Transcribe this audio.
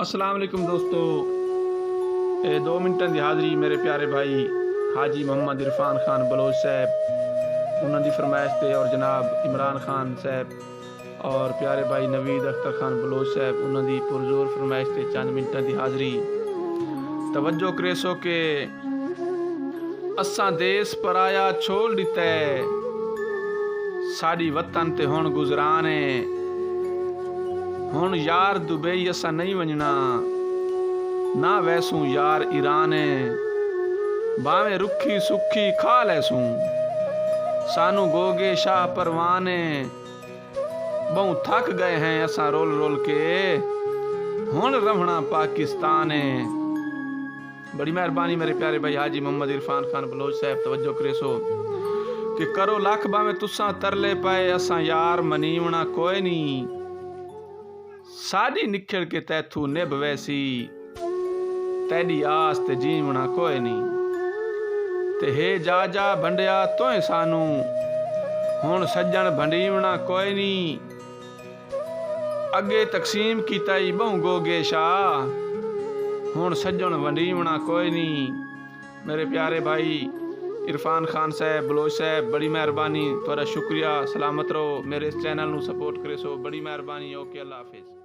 अस्सलाम वालेकुम दोस्तों। 2 मिनटां दी हाज़री मेरे प्यारे भाई हाजी मोहम्मद इरफान खान बलोच साहब उन्होंने फरमाइश थे और जनाब इमरान खान साहब और प्यारे भाई नवीद अख्तर खान बलोच साहब उन्होंने पुरजोर फरमाइश थे चंद मिनटां दी हाज़री तवज्जो करेसो के असां देश पराया छोड़ दिता है साड़ी वतन ते हुण गुजरान है हुण यार दुबई असा नहीं वजना ना वैसू यार ईरान बावे रुखी सुखी खा लैसू सानू गोगे शाह परवाने बहु थक गए हैं असा रोल रोल के हुण रवना पाकिस्तान बड़ी मेहरबानी मेरे प्यारे भाई हाजी मोहम्मद इरफान खान बलोच साहब तवज्जो करेसो कि करो लख बावे तुसा तरले पाए असा यार मनीवना कोई नहीं साड़ी निखड़ के तैथू निभ वैसी तेरी आस ते जीवना कोई नहीं ते हे जा जा भंडिया तोए सानू हुण सज्जन भंडीवना कोई नहीं अगे तकसीम कीताई बहु गोगे शाह हुण सज्जन वंडीवना कोई नहीं। मेरे प्यारे भाई इरफान खान साहब बलोच साहब बड़ी मेहरबानी थोड़ा शुक्रिया। सलामत रहो मेरे इस चैनल नू सपोर्ट करे सो बड़ी मेहरबानी। ओके अल्लाह हाफिज़।